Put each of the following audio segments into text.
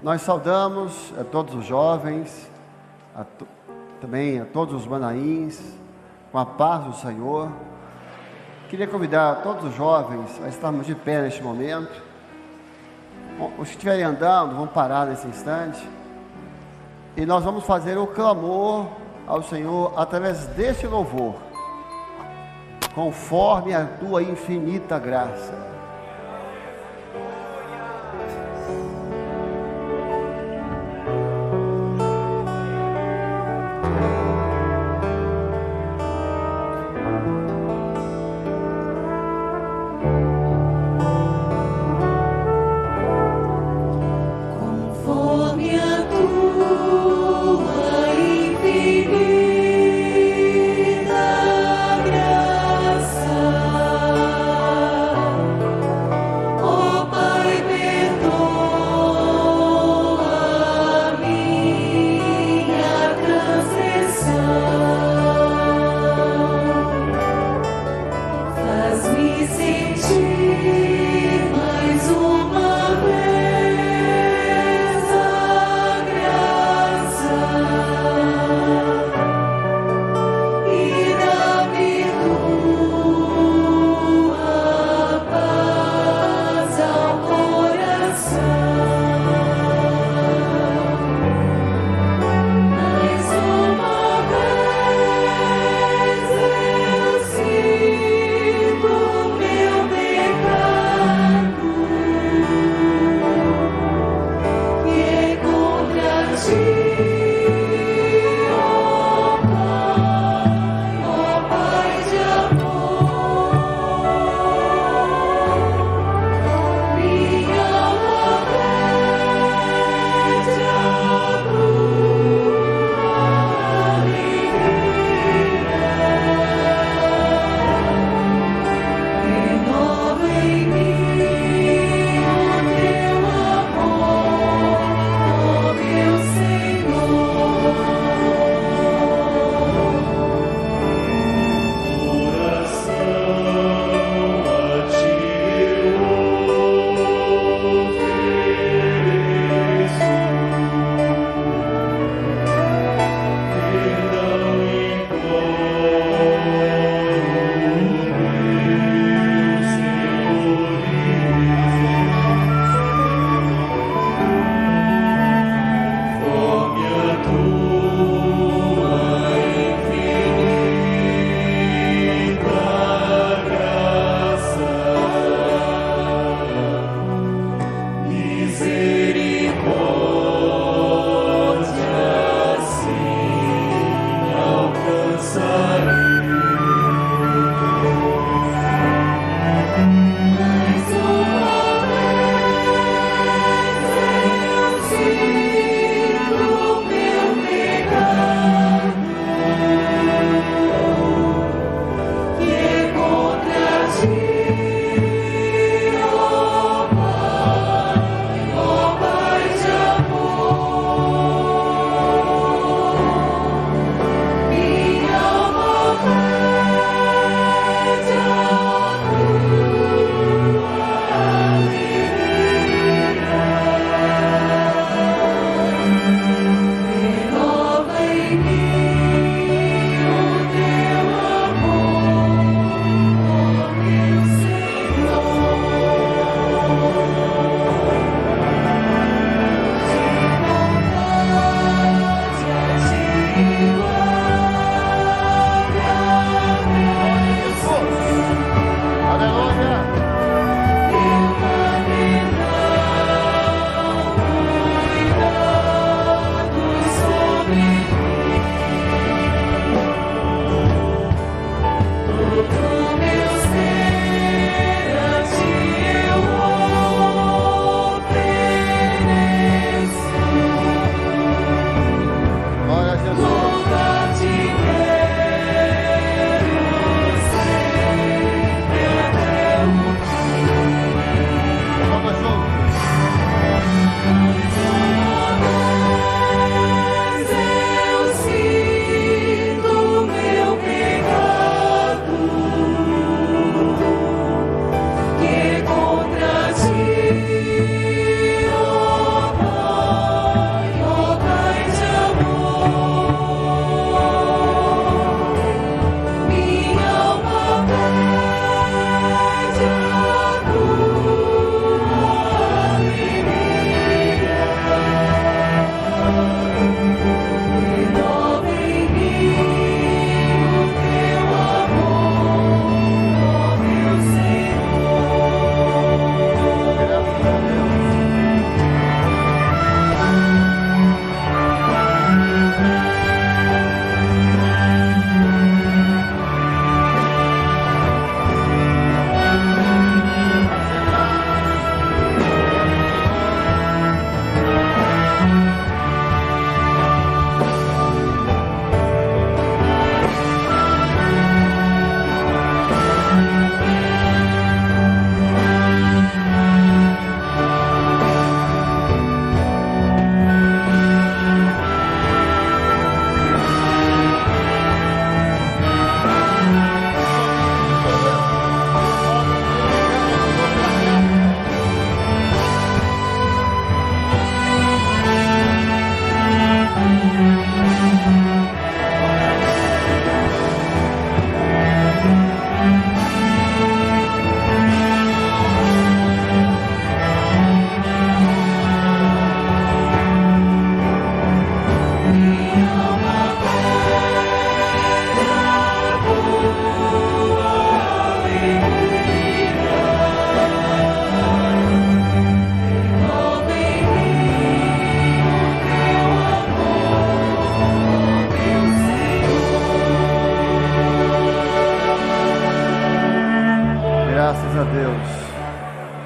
Nós saudamos a todos os jovens, também a todos os manaíns, com a paz do Senhor. Queria convidar todos os jovens a estarmos de pé neste momento. Os que estiverem andando vão parar nesse instante. E nós vamos fazer o clamor ao Senhor através deste louvor, conforme a tua infinita graça. Meu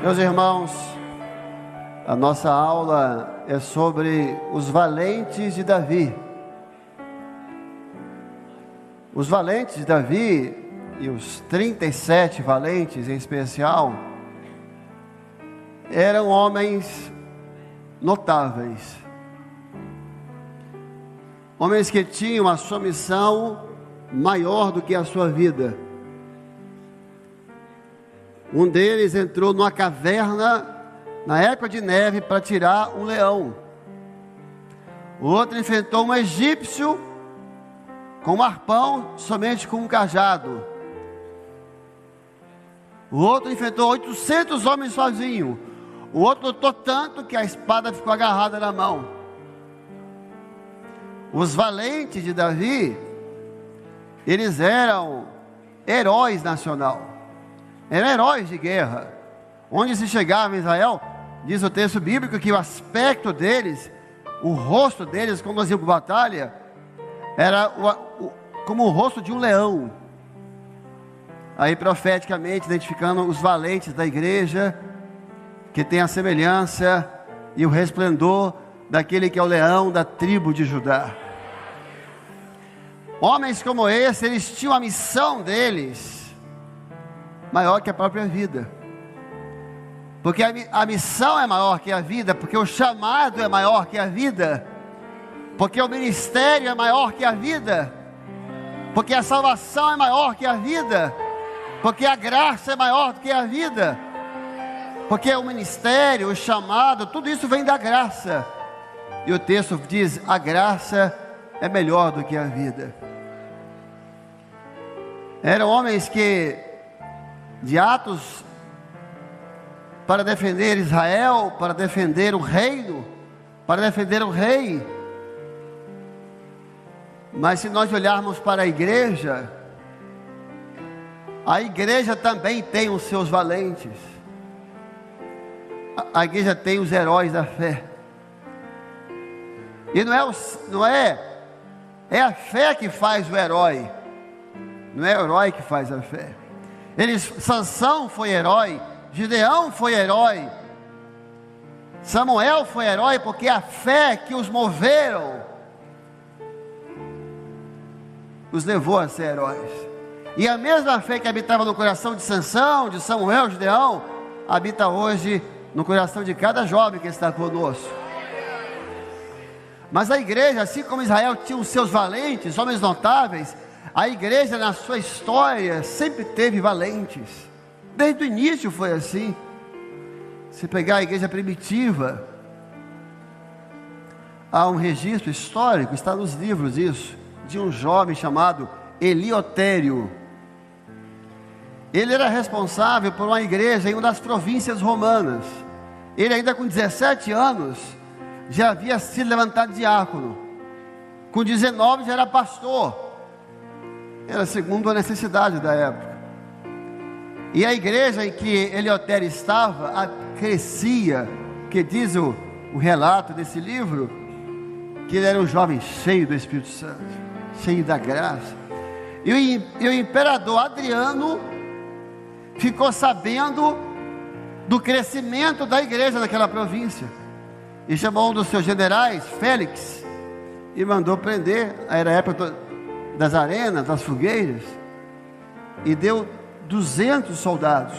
Meus irmãos, a nossa aula é sobre os valentes de Davi. Os valentes de Davi, e os 37 valentes em especial, eram homens notáveis. Homens que tinham a sua missão maior do que a sua vida. Um deles entrou numa caverna na época de neve para tirar um leão. O outro enfrentou um egípcio com um arpão, somente com um cajado. O outro enfrentou 800 homens sozinho. O outro lutou tanto que a espada ficou agarrada na mão. Os valentes de Davi, eles eram heróis nacional. Eram heróis de guerra. Onde se chegava em Israel, diz o texto bíblico que o aspecto deles, o rosto deles, quando eles iam para a batalha, era como o rosto de um leão. Aí profeticamente identificando os valentes da igreja, que tem a semelhança e o resplendor daquele que é o leão da tribo de Judá. Homens como esse, eles tinham a missão deles maior que a própria vida, porque a missão é maior que a vida, porque o chamado é maior que a vida, porque o ministério é maior que a vida, porque a salvação é maior que a vida, porque a graça é maior do que a vida, porque o ministério, o chamado, tudo isso vem da graça. E o texto diz: a graça é melhor do que a vida. Eram homens que, de atos, para defender Israel, para defender o reino, para defender o rei. Mas se nós olharmos para a igreja também tem os seus valentes. A igreja tem os heróis da fé. E é a fé que faz o herói. Não é o herói que faz a fé. Sansão foi herói, Gideão foi herói, Samuel foi herói, porque a fé que os moveram os levou a ser heróis. E a mesma fé que habitava no coração de Sansão, de Samuel, Gideão, habita hoje no coração de cada jovem que está conosco. Mas a igreja, assim como Israel tinha os seus valentes, homens notáveis, a igreja na sua história sempre teve valentes. Desde o início foi assim. Se pegar a igreja primitiva, há um registro histórico, está nos livros isso, de um jovem chamado Eliotério. Ele era responsável por uma igreja em uma das províncias romanas. Ele ainda com 17 anos já havia sido levantado diácono. Com 19 já era pastor. Era segundo a necessidade da época. E a igreja em que Eliotério estava crescia, que diz o relato desse livro, que ele era um jovem cheio do Espírito Santo, cheio da graça. E o imperador Adriano ficou sabendo do crescimento da igreja naquela província, e chamou um dos seus generais, Félix, e mandou prender. Era a época das arenas, das fogueiras, e deu 200 soldados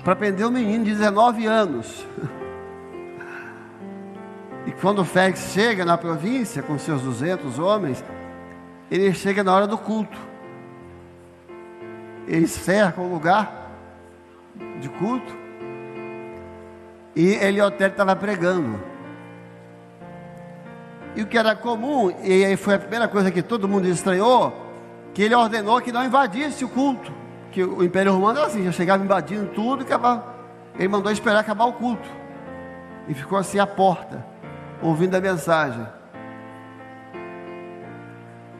para prender um menino de 19 anos. E quando Félix chega na província com seus 200 homens, ele chega na hora do culto. Eles cercam o lugar de culto, e Eliotério estava pregando. E o que era comum, e aí foi a primeira coisa que todo mundo estranhou, que ele ordenou que não invadisse o culto, que o Império Romano era assim, já chegava invadindo tudo, ele mandou esperar acabar o culto, e ficou assim à porta, ouvindo a mensagem.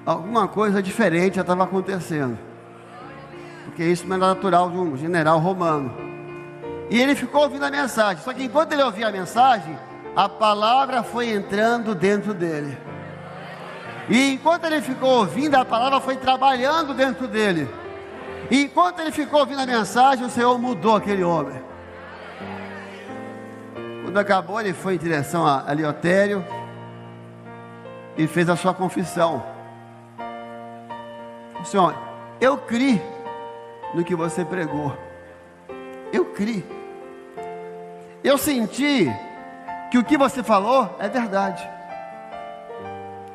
Alguma coisa diferente já estava acontecendo, porque isso não era natural de um general romano. E ele ficou ouvindo a mensagem, só que enquanto ele ouvia a mensagem, a palavra foi entrando dentro dele. E enquanto ele ficou ouvindo, a palavra foi trabalhando dentro dele. E enquanto ele ficou ouvindo a mensagem, o Senhor mudou aquele homem. Quando acabou, ele foi em direção a Eleutério e fez a sua confissão. Senhor, eu criei no que você pregou. Eu criei. Eu senti que o que você falou é verdade.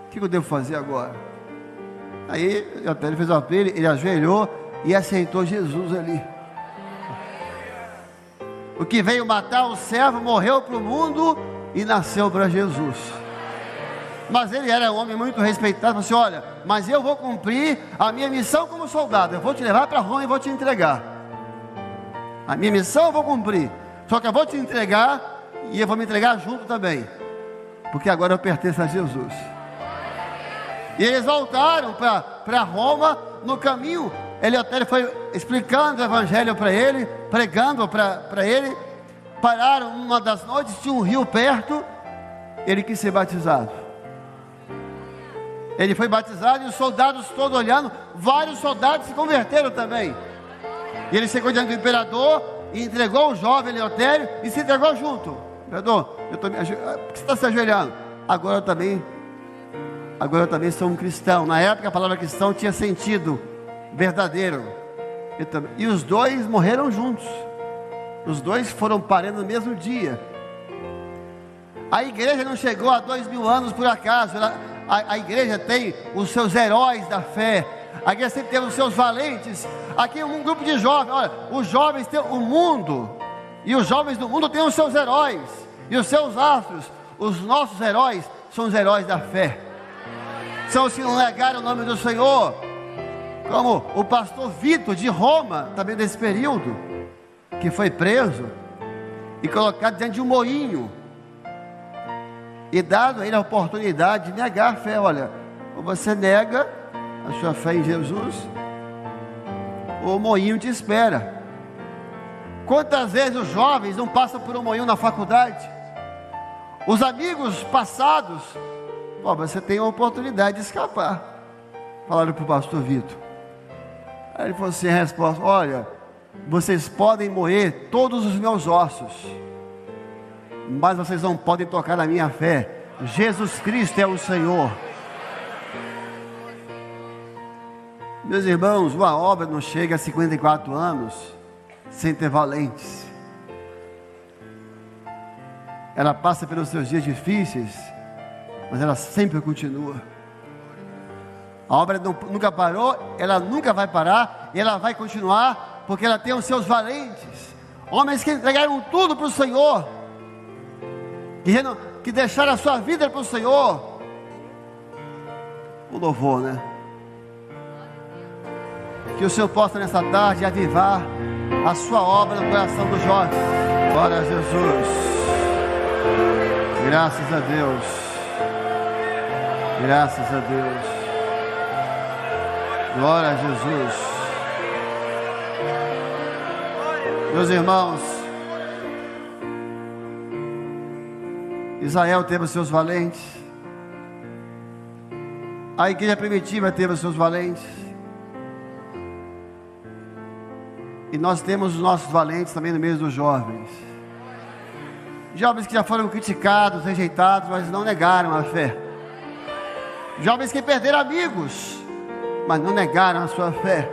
O que eu devo fazer agora? Aí Eleutério fez o apelo, ele ajoelhou e aceitou Jesus ali. O que veio matar o servo morreu para o mundo e nasceu para Jesus. Mas ele era um homem muito respeitado. Falou assim: olha, mas eu vou cumprir a minha missão como soldado. Eu vou te levar para Roma e vou te entregar. A minha missão eu vou cumprir. Só que eu vou te entregar e eu vou me entregar junto também, porque agora eu pertenço a Jesus. E eles voltaram para Roma. No caminho, Eleutério foi explicando o evangelho para ele, pregando para ele. Pararam uma das noites, tinha um rio perto. Ele quis ser batizado. Ele foi batizado e os soldados todos olhando. Vários soldados se converteram também. E ele chegou diante do imperador e entregou o jovem Eleutério e se entregou junto. Imperador, por que você está se ajoelhando? Agora eu também sou um cristão. Na época a palavra cristão tinha sentido verdadeiro. E os dois morreram juntos. Os dois foram parando no mesmo dia. A igreja não chegou a 2000 anos por acaso. A igreja tem os seus heróis da fé. A igreja sempre tem os seus valentes. Aqui um grupo de jovens. Olha, os jovens têm o mundo. E os jovens do mundo têm os seus heróis e os seus astros. Os nossos heróis são os heróis da fé. São os que não negaram o nome do Senhor. Como o pastor Vitor de Roma, também desse período, que foi preso e colocado diante de um moinho e dado a ele a oportunidade de negar a fé. Olha, ou você nega a sua fé em Jesus, ou o moinho te espera. Quantas vezes os jovens não passam por um moinho na faculdade? Os amigos passados, você tem a oportunidade de escapar. Falaram para o pastor Vitor. Aí ele falou assim, a resposta: olha, vocês podem moer todos os meus ossos, mas vocês não podem tocar na minha fé. Jesus Cristo é o Senhor. Meus irmãos, uma obra não chega a 54 anos sem ter valentes. Ela passa pelos seus dias difíceis, mas ela sempre continua. A obra nunca parou, ela nunca vai parar, e ela vai continuar, porque ela tem os seus valentes, homens que entregaram tudo para o Senhor, que deixaram a sua vida para o Senhor. O louvor, né? Que o Senhor possa nessa tarde avivar a sua obra no coração do jovem. Glória a Jesus. Graças a Deus. Graças a Deus. Glória a Jesus. Meus irmãos, Israel teve os seus valentes. A igreja primitiva teve os seus valentes. E nós temos os nossos valentes também no meio dos jovens. Jovens que já foram criticados, rejeitados, mas não negaram a fé. Jovens que perderam amigos, mas não negaram a sua fé.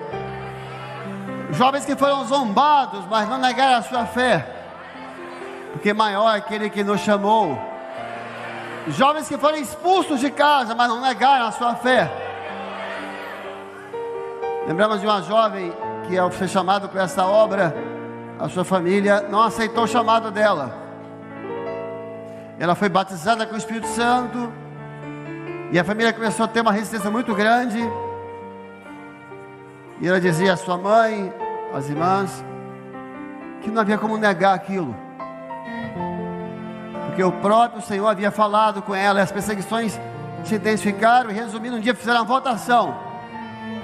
Jovens que foram zombados, mas não negaram a sua fé, porque maior é aquele que nos chamou. Jovens que foram expulsos de casa, mas não negaram a sua fé. Lembramos de uma jovem que, ao ser chamado para essa obra, a sua família não aceitou o chamado dela. Ela foi batizada com o Espírito Santo, e a família começou a ter uma resistência muito grande. E ela dizia à sua mãe, às irmãs, que não havia como negar aquilo, porque o próprio Senhor havia falado com ela. E as perseguições se intensificaram, e resumindo, um dia fizeram uma votação.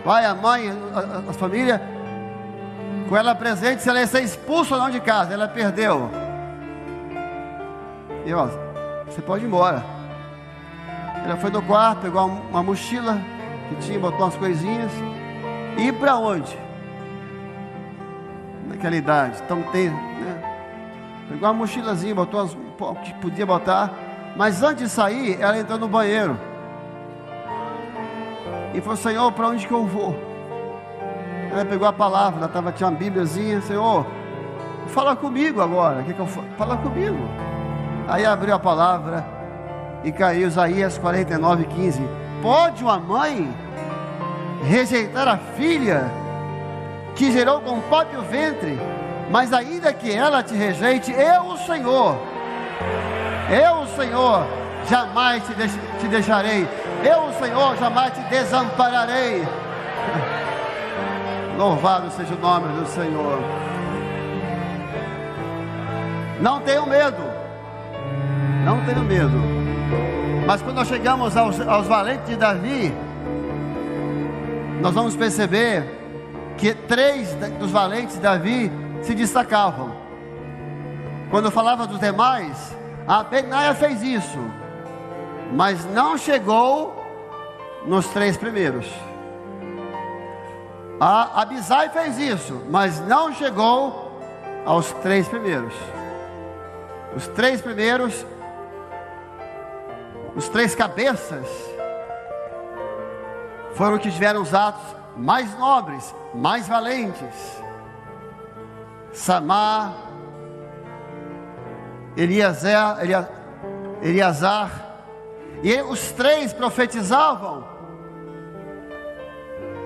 Pai, a mãe, a família, com ela presente, se ela ia ser expulsa ou não de casa. Ela perdeu. E você pode ir embora. Ela foi no quarto, pegou uma mochila que tinha, botou umas coisinhas. E ir para onde? naquela idade. Então tem, né? Pegou uma mochilazinha, botou o que podia botar. Mas antes de sair, ela entrou no banheiro. E falou: Senhor, para onde que eu vou? Ela pegou a palavra, ela tinha uma bíbliazinha. Senhor, fala comigo agora. O que eu faço? Fala comigo. Aí abriu a palavra e caiu Isaías 49:15. Pode uma mãe rejeitar a filha que gerou com o próprio ventre? Mas ainda que ela te rejeite, eu, o Senhor, jamais te deixarei. Eu, o Senhor, jamais te desampararei. Louvado seja o nome do Senhor. Não tenho medo. Não tenho medo. Mas quando nós chegamos aos valentes de Davi, nós vamos perceber que 3 dos valentes de Davi se destacavam. Quando eu falava dos demais, a Benaia fez isso, mas não chegou nos 3 primeiros. A Abisai fez isso, mas não chegou aos 3 primeiros. Os 3 primeiros, os 3 cabeças, foram os que tiveram os atos mais nobres, mais valentes. Samar, Eleazar, e os 3 profetizavam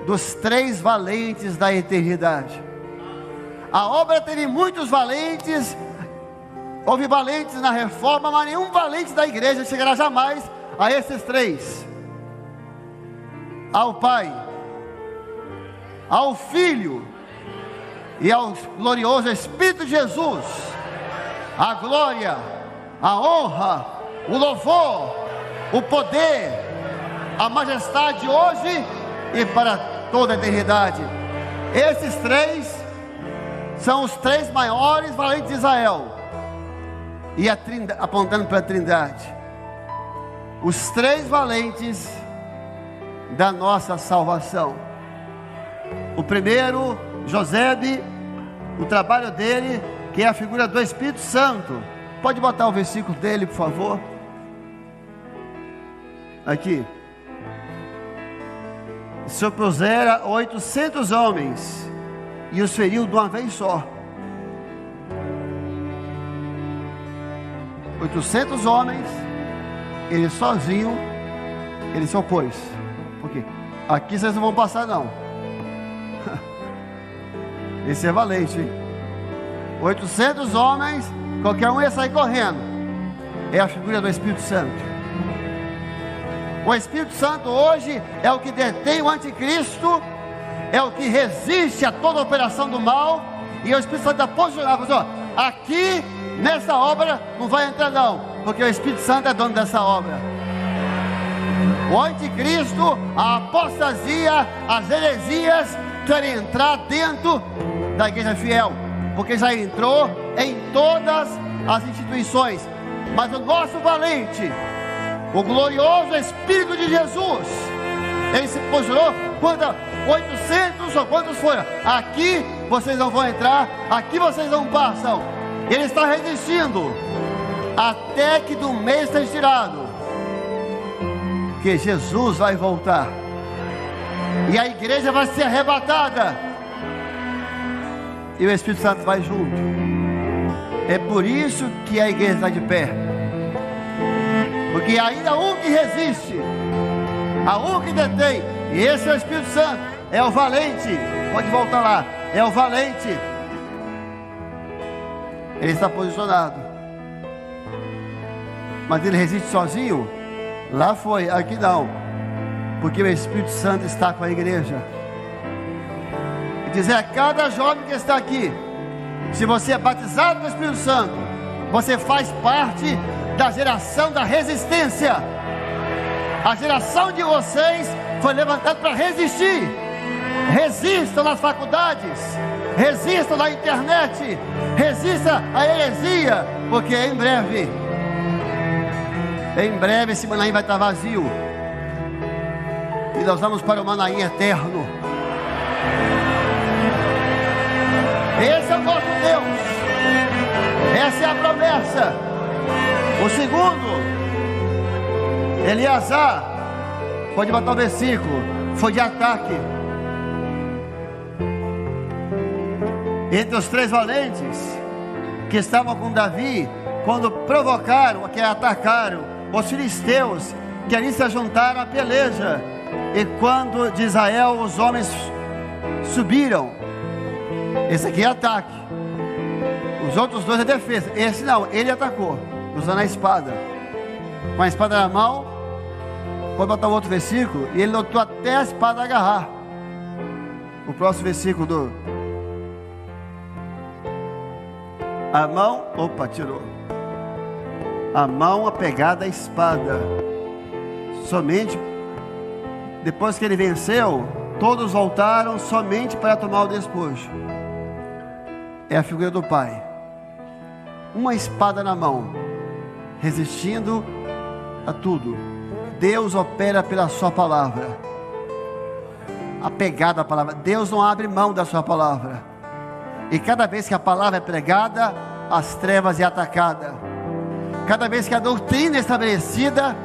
dos 3 valentes da eternidade. A obra teve muitos valentes, houve valentes na reforma, mas nenhum valente da igreja chegará jamais a esses 3: ao Pai, ao Filho e ao glorioso Espírito de Jesus. A glória, a honra, o louvor, o poder, a majestade hoje e para toda a eternidade. Esses 3 são os 3 maiores valentes de Israel, e apontando para a Trindade, os 3 valentes da nossa salvação. O primeiro, Josebe, o trabalho dele, que é a figura do Espírito Santo. Pode botar o versículo dele, por favor. Aqui. Se opusera 800 homens e os feriu de uma vez só. 800 homens, ele sozinho, ele se opôs. Por quê? Aqui vocês não vão passar não. Esse é valente, hein? 800 homens, qualquer um ia sair correndo. É a figura do Espírito Santo. O Espírito Santo hoje é o que detém o anticristo, é o que resiste a toda operação do mal. E o Espírito Santo está posicionado, ó, aqui nessa obra não vai entrar não, porque o Espírito Santo é dono dessa obra. O anticristo, a apostasia, as heresias querem entrar dentro da igreja fiel, porque já entrou em todas as instituições. Mas o nosso valente, o glorioso Espírito de Jesus, ele se posicionou. Quando 800 ou quantos foram, aqui vocês não vão entrar, aqui vocês não passam. Ele está resistindo até que do meio seja tirado, que Jesus vai voltar e a igreja vai ser arrebatada e o Espírito Santo vai junto. É por isso que a igreja está de pé, porque ainda há um que resiste, há um que detém, e esse é o Espírito Santo, é o valente. Pode voltar lá, é o valente. Ele está posicionado, mas ele resiste sozinho? Lá foi, aqui não, porque o Espírito Santo está com a igreja. E dizer a cada jovem que está aqui: se você é batizado no Espírito Santo, você faz parte da geração da resistência. A geração de vocês foi levantada para resistir. Resistam nas faculdades, resistam na internet, resista à heresia, porque em breve esse Manaim vai estar vazio e nós vamos para o Manaim eterno. Esse é o nosso Deus. Essa é a promessa. O segundo, Eleazar, pode botar o versículo, foi de ataque. Entre os 3 valentes que estavam com Davi, quando provocaram, que atacaram os filisteus, que ali se juntaram à peleja, e quando de Israel os homens subiram, esse aqui é ataque, os outros 2 é defesa, esse não, ele atacou, usando a espada, com a espada na mão. Pode botar o outro versículo, e ele lutou até a espada agarrar. O próximo versículo a mão, tirou. A mão apegada à espada. Somente depois que ele venceu, todos voltaram somente para tomar o despojo. É a figura do Pai. Uma espada na mão, resistindo a tudo. Deus opera pela sua palavra. Apegado à palavra. Deus não abre mão da sua palavra. E cada vez que a palavra é pregada, as trevas é atacada. Cada vez que a doutrina é estabelecida,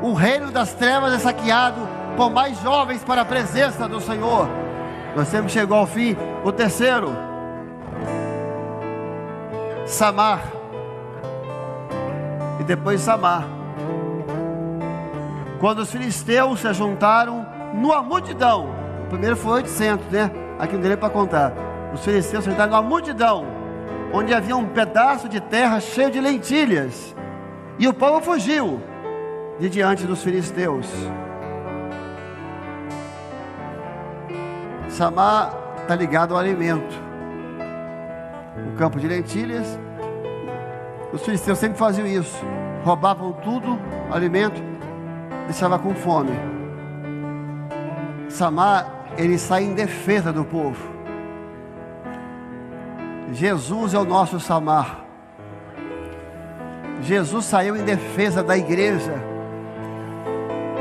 o reino das trevas é saqueado por mais jovens para a presença do Senhor. Nós sempre chegou ao fim. O terceiro, Samar. E depois Samar. Quando os filisteus se juntaram numa multidão, o primeiro foi 800, né? Aqui não deu para contar. Os filisteus se juntaram numa multidão, onde havia um pedaço de terra cheio de lentilhas, e o povo fugiu de diante dos filisteus. Samar está ligado ao alimento. O campo de lentilhas, os filisteus sempre faziam isso, roubavam tudo, alimento, deixava com fome. Samar, ele sai em defesa do povo. Jesus é o nosso Samar. Jesus saiu em defesa da igreja.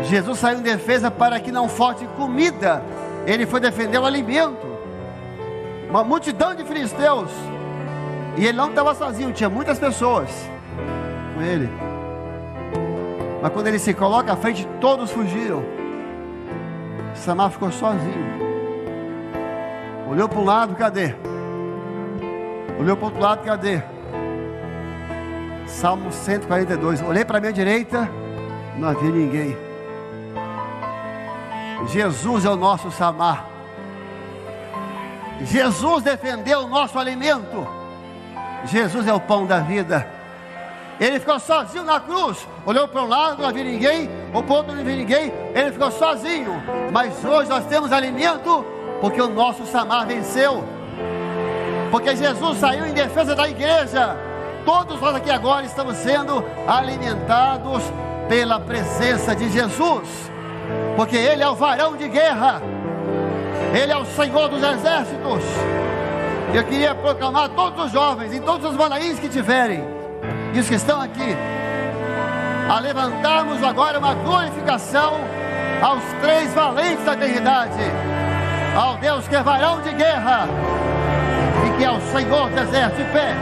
Jesus saiu em defesa para que não falte comida. Ele foi defender o alimento. Uma multidão de filisteus, e ele não estava sozinho, tinha muitas pessoas com ele. Mas quando ele se coloca à frente, todos fugiram. Samar ficou sozinho. Olhou para um lado, cadê? Olhou para o outro lado, cadê? Salmo 142. Olhei para a minha direita, não havia ninguém. Jesus é o nosso Samar. Jesus defendeu o nosso alimento. Jesus é o pão da vida. Ele ficou sozinho na cruz. Olhou para um lado, não havia ninguém. Ou para o outro, não havia ninguém. Ele ficou sozinho. Mas hoje nós temos alimento, porque o nosso Samar venceu. Porque Jesus saiu em defesa da igreja. Todos nós aqui agora estamos sendo alimentados pela presença de Jesus. Porque Ele é o varão de guerra. Ele é o Senhor dos exércitos. Eu queria proclamar a todos os jovens, em todos os manaís que tiverem, e os que estão aqui, a levantarmos agora uma glorificação aos 3 valentes da eternidade, ao Deus que é varão de guerra e que é o Senhor dos exércitos. De pé.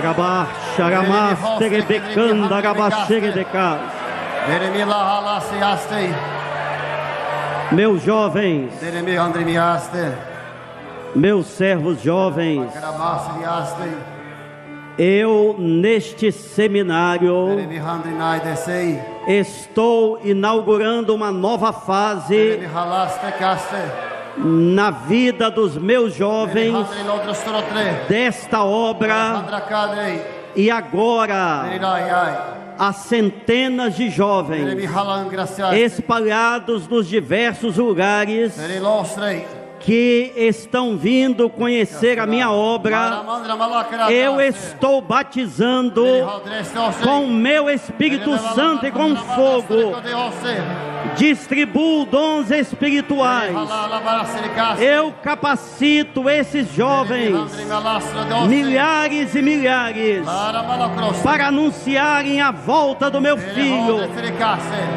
Arabá, Xaramás, Terebecanda, Arabá, Xerebecás. Meus jovens, meus servos jovens, eu neste seminário estou inaugurando uma nova fase na vida dos meus jovens desta obra. E agora há centenas de jovens espalhados nos diversos lugares que estão vindo conhecer a minha obra. Eu estou batizando com o meu Espírito Santo e com fogo. Distribuo dons espirituais. Eu capacito esses jovens, milhares e milhares, para anunciarem a volta do meu filho,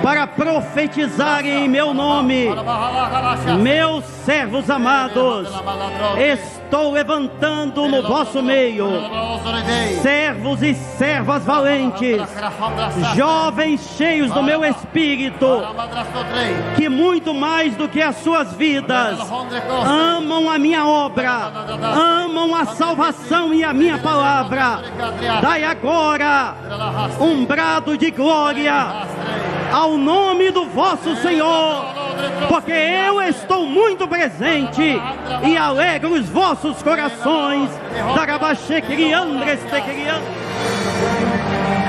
para profetizarem em meu nome. Meus servos amados, estou levantando no vosso meio servos e servas valentes, jovens cheios do meu espírito, que muito mais do que as suas vidas amam a minha obra, amam a salvação e a minha palavra. Dai agora um brado de glória ao nome do vosso Senhor, porque eu estou muito presente e alegro os vossos corações. Darabaxê, criandres, te criando.